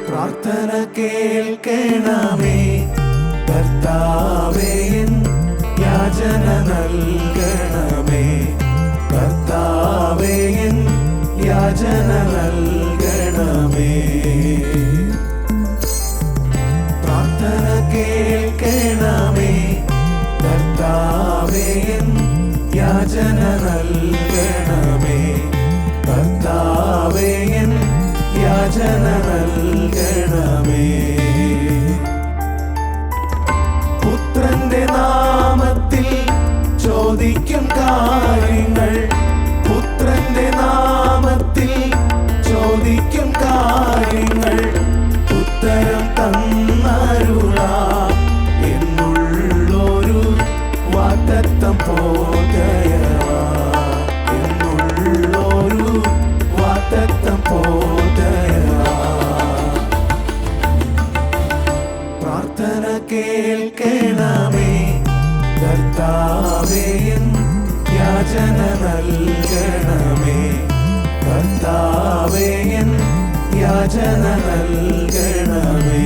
പ്രാർത്ഥന കേൾക്കണമേ കർത്താവേ, യാചന നൽകണമേ കർത്താവേ, യാചന നൽകണമേ. പ്രാർത്ഥന കേൾക്കണമേ കർത്താവേ, യാചന നൽകണമേ കർത്താവേ, യാചന നൽകണമേ. പുത്രന്റെ നാമത്തിൽ ചോദിക്കും കാര്യങ്ങൾ, പുത്രന്റെ നാമത്തിൽ ചോദിക്കും കാര്യങ്ങൾ ഉത്തരം തന്നരുളാം എന്നുള്ളൊരു വാഗ്ദത്തം പോകയവാ, എന്നുള്ളൊരു വാഗ്ദത്തം പോകയവാ. പ്രാർത്ഥന കേൾക്കണമേ കർത്താവേ, യാചന നൽകണമേ കർത്താവേ, യാചന നൽകണമേ.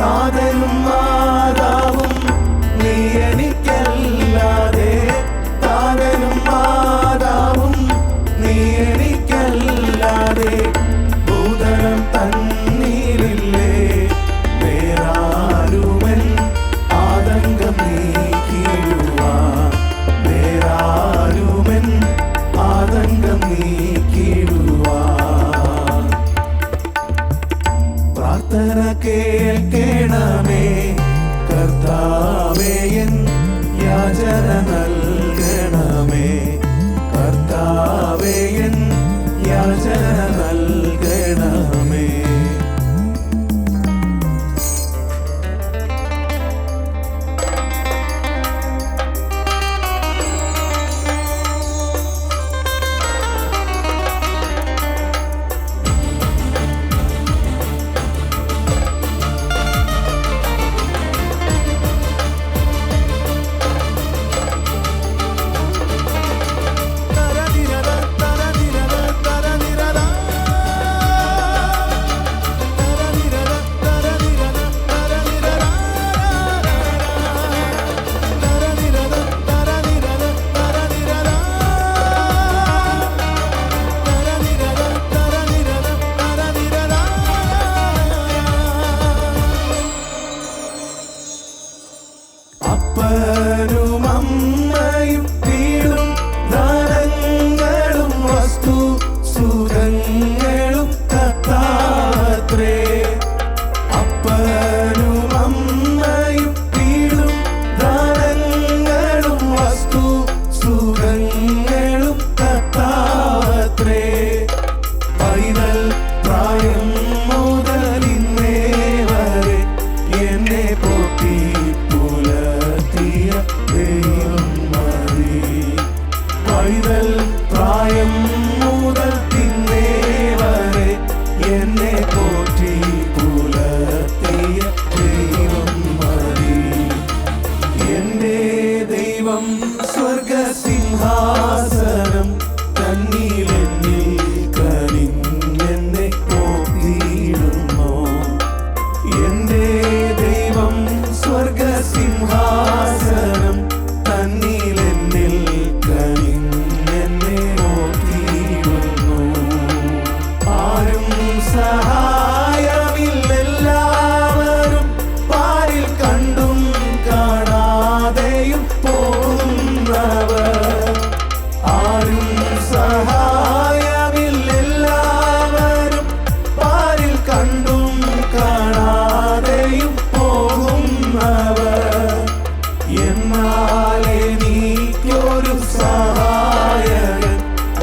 താതനും മാതാവും നീ എനിക്കല്ലാതെ, താതനും മാതാവും നീ എനിക്കല്ലാതെ ഭൂതലം തന്നീരില്ലേ. വേറാരുമൻ ആതങ്കം നീക്കിടുവാൻ, വേറാരുമൻ ആതങ്കം നീക്കിടുവാൻ. പ്രാർത്ഥന കേൾക്കണമേ കർത്താവേ, യാചന നൽകണമേ കർത്താവേ, യാചന നൽകണമേ. അപ്പനും അമ്മയും വീടും ദാനങ്ങളും വസ്തു സുഖങ്ങളും കർത്താവത്രേ. അപ്പനും അമ്മയും വീടും ദാനങ്ങളും വസ്തു സുഖങ്ങളും കർത്താവത്രേ. പൈതൽ പ്രായം മുതൽ ഇന്നേ വരെ എന്നെ പോറ്റി ദൈവം മതി. പൈതൽ പ്രായം മുതൽ ഇന്നേ വരെ എന്നെ പോറ്റി പുലർത്തിയ ദൈവം മതി. എന്റെ ദൈവം സ്വർഗസിംഹാസനം തന്നിലെന്നിൽ കനിഞ്ഞെന്നെ പോറ്റിയിടുന്നു. എന്റെ ദൈവം സ്വർഗസിംഹാസനം തന്നിലെന്നിൽ കനിഞ്ഞെന്നെ പോറ്റിയിടുന്നു. ആരും സഹായമില്ലെല്ലാവരും പാരിൽ കണ്ടും കാണാതെയും പോകുന്നവർ. ആരും സഹായമില്ലെല്ലാവരും പാരിൽ കണ്ടും കാണാതെയും പോകുന്നവർ. എന്നാൽ എനിക്കൊരു സഹായകൻ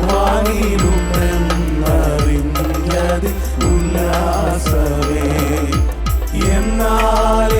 വാനിലുണ്ടെന്നറിഞ്ഞ ഉല്ലാസമേ. എന്നാൽ